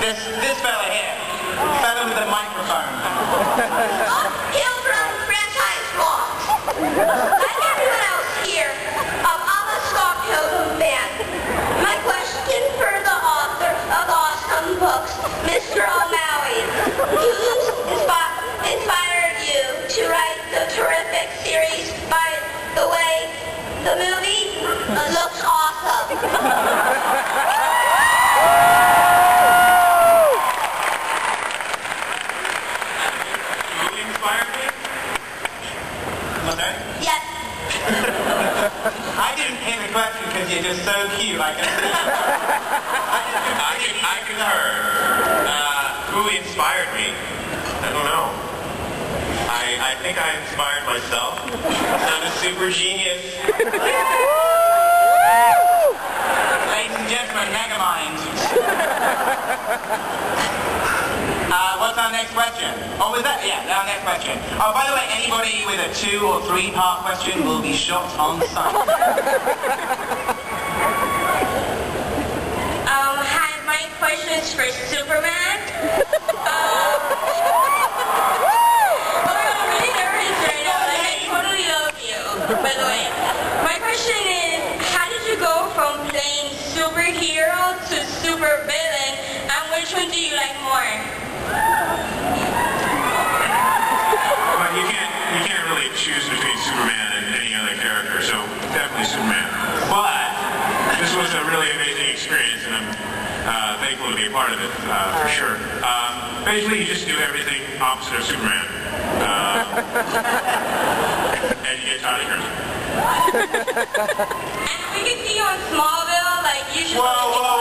This fella here. Fella with the microphone. Pilgrim franchise rocks. Like everyone else here, I'm a Stockholm fan. My question for the author of awesome books, Mr. O'Malley, who's inspired you to write the terrific series? By the way, the movie looks awesome. I didn't hear the question because you're just so cute. I concur. Who inspired me? I don't know. I think I inspired myself. I'm a super genius. Ladies and gentlemen, Megamind. What's our next question? Oh, was that? Yeah, our next question. Oh, by the way, anybody with a 2- or 3-part question will be shot on sight. Hi, my question is for Superman. I'm really nervous right now. Like, I totally love you. By the way, my question is, how did you go from playing superhero to supervillain, and which one do you like more? Well, you can't really choose between Superman and any other character, so definitely Superman. But this was a really amazing experience, and I'm thankful to be a part of it, for sure. Basically, you just do everything opposite of Superman. And you get Charlie Kirk. And we can see you on Smallville, like you should... Whoa!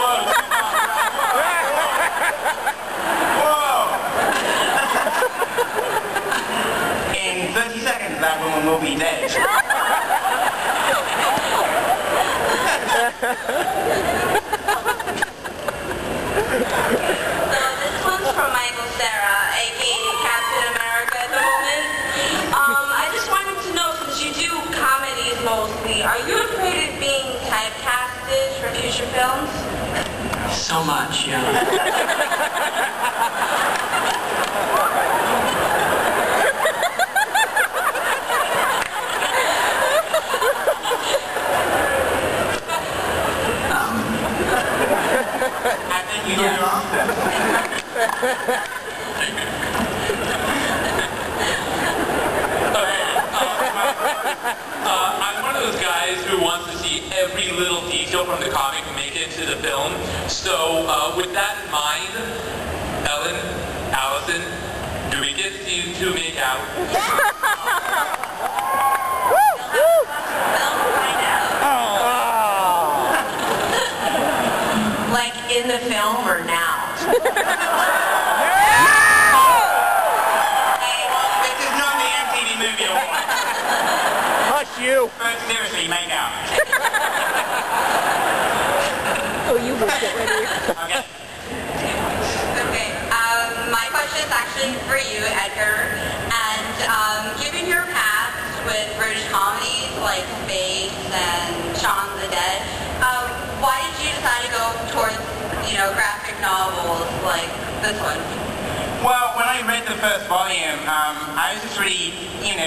In 30 seconds, that woman will be dead. So this one's from Michael Cera, aka Captain America at the moment. I just wanted to know, since you do comedies mostly, are you afraid of being typecasted for future films? So much, yeah. You know your answer. I'm one of those guys who wants to see every little detail from the comic make it into the film. So, with that in mind, Ellen, Alison, do we get to see you two make out? Like in the film or now? Hey, this is not the MTV Movie Award. Hush you! But seriously, make out. Oh, you will get ready. Okay. Okay, my question is actually for you, Edgar. And given your past with British comedies like Space and Shaun of the Dead, why did you decide to go towards, graphic novels like this one? Well, when I read the first volume, I was just really,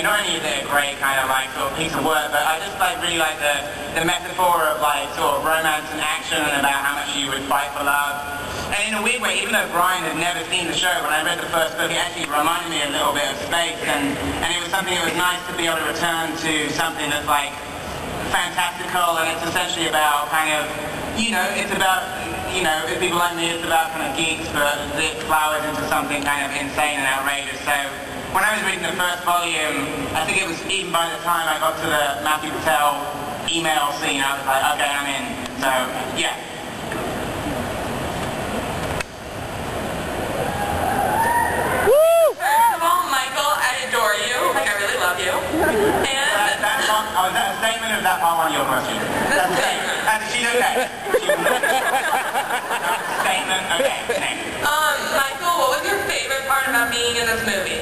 not only is it a great kind of sort of piece of work, but I just really like the metaphor of sort of romance and action and about how much you would fight for love. And in a weird way, even though Bryan had never seen the show, when I read the first book, it actually reminded me a little bit of Space, and it was something that was nice to be able to return to something that's fantastical, and it's essentially about it's about, if people like me, it's about kind of geeks, but it flowers into something kind of insane and outrageous. So when I was reading the first volume, I think it was even by the time I got to the Matthew Patel email scene, I was like, okay, I'm in. So, yeah. First of all, Michael, I adore you. I really love you. And Was that a statement or is that part one of your question? that's a statement. She's okay. Statement, okay, next. Michael, what was your favorite part about being in this movie?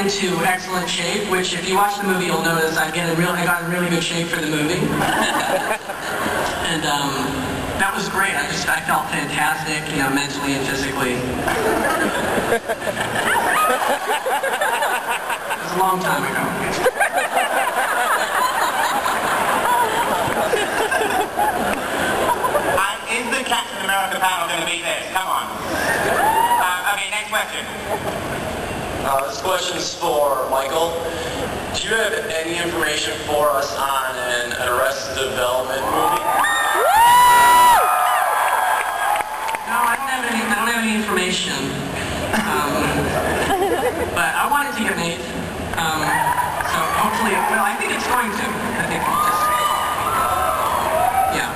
into excellent shape, which if you watch the movie, you'll notice I got in really good shape for the movie. And that was great. I felt fantastic, you know, mentally and physically. It was a long time ago. Is the Captain America panel going to be this? Come on. Okay, next question. This question's for Michael. Do you have any information for us on an Arrested Development movie? No, I don't have any information. But I want it to get made. So hopefully, well, I think it's going to. I think it's just, yeah.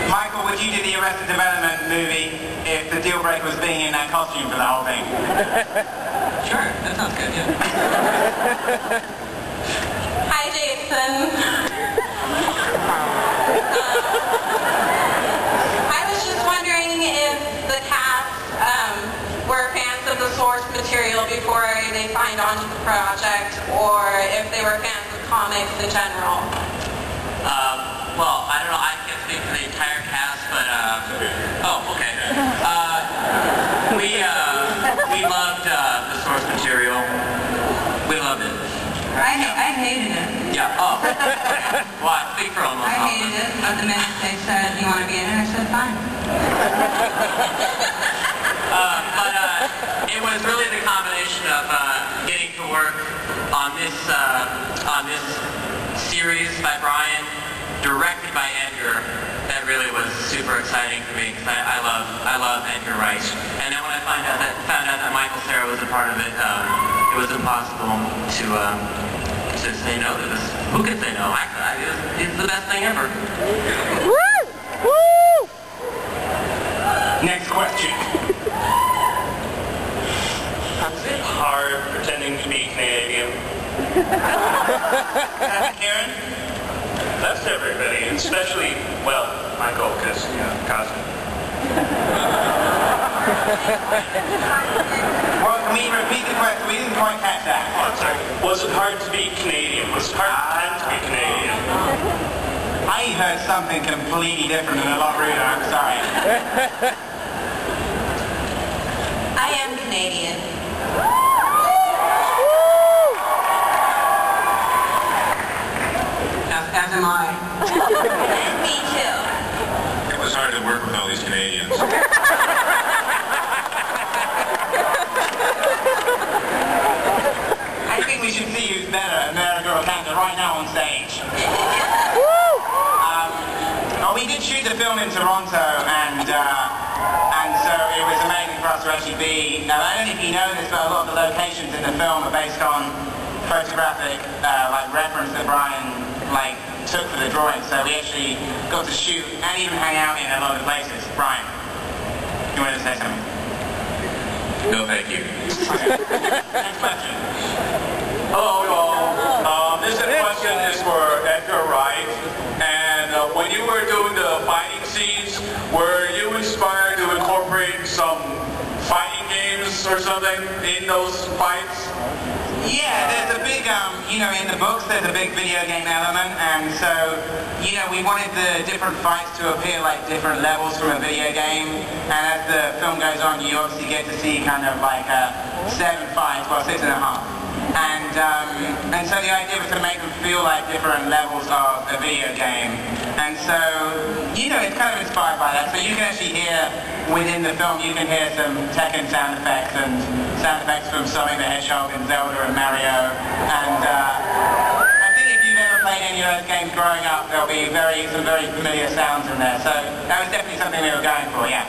Michael, would you do the Arrested Development movie if the deal breaker was being in that costume for the whole thing? Sure, that sounds good, yeah. Hi, Jason. I was just wondering if the cast were fans of the source material before they signed on to the project, or if they were fans of comics in general. Well, I don't know, I can't speak for the entire cast, but, oh, okay. We loved the source material. We loved it. I hated it. Yeah, oh. Well, I speak for almost all I of hated us. it, but the minute they said, you want to be in it, I said, fine. It was really the combination of getting to work on this series by Bryan, directed by Edgar, that really was super exciting for me because I love Edgar Wright. And then when I found out that Michael Cera was a part of it, it was impossible to say no to this. Who could say no? It's the best thing ever. Woo! Woo! Next question. Is it hard pretending to be Canadian? Kieran? That's everybody, especially, well, Michael, because, you know, cousin. Well, can we repeat the question? We didn't quite catch that. Oh, I'm sorry. Was it hard to be Canadian? Was it hard to pretend to be Canadian? I heard something completely different and a lot ruder. I'm sorry. I am Canadian. As am I. Me too. It was hard to work with all these Canadians. I think we should see who's better, America or Canada, right now on stage. Well, we did shoot the film in Toronto, and so it was amazing for us to actually be. Now, I don't know if you know this, but a lot of the locations in the film are based on photographic reference that Bryan took for the drawing. So we actually got to shoot and even hang out in a lot of places. Bryan, you wanted to say something? No, thank you. Next question. Hello, y'all. This question is for Edgar Wright. And when you were doing the fighting scenes, were you inspired to incorporate some fighting games or something in those fights? Yeah, there's a big, in the books there's a big video game element, and so, we wanted the different fights to appear like different levels from a video game, and as the film goes on, you obviously get to see kind of like 7 fights, well 6.5. And so the idea was to make them feel like different levels of a video game. And so, it's kind of inspired by that. So you can actually hear, within the film, you can hear some Tekken sound effects and sound effects from Sonic the Hedgehog and Zelda and Mario. And I think if you've ever played any of those games growing up, there'll be some very familiar sounds in there. So that was definitely something we were going for, yeah.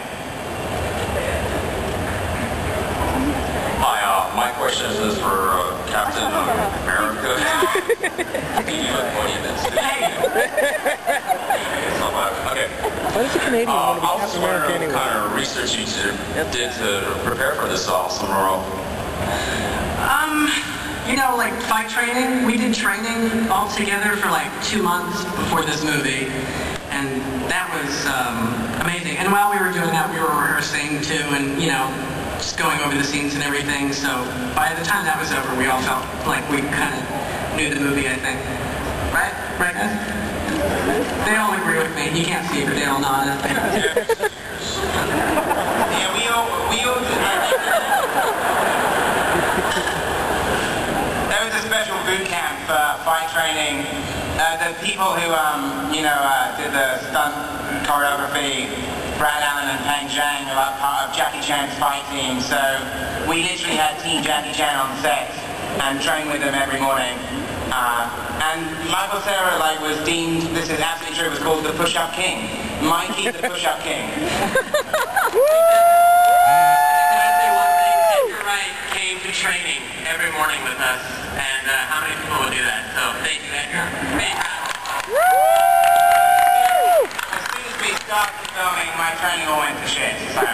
Hi, my question is for Captain America. You look funny in this. Okay. Why does a Canadian want to be I was Captain America wondering anyway? what kind of research you did to prepare for this awesome role. Fight training. We did training all together for 2 months before this movie. And that was amazing. And while we were doing that, we were rehearsing too, and, just going over the scenes and everything. So by the time that was over, we all felt like we kind of knew the movie, I think. Right? Right, guys? They all agree with me. You can't see it, but they all nod. Yeah, we all there was a special boot camp for fight training. The people who, did the stunt choreography, Brad Allen and Peng Zhang, are like part of Jackie Chan's fight team. So we literally had Team Jackie Chan on set and trained with them every morning. And Michael Cera was deemed, this is absolutely true, was called the Push-Up King. Mikey the Push-Up King. Can I say one thing? Edgar Wright came to training every morning with us, and how many people would do that? So thank you, Edgar. As soon as we started filming, my training all went to shit. So,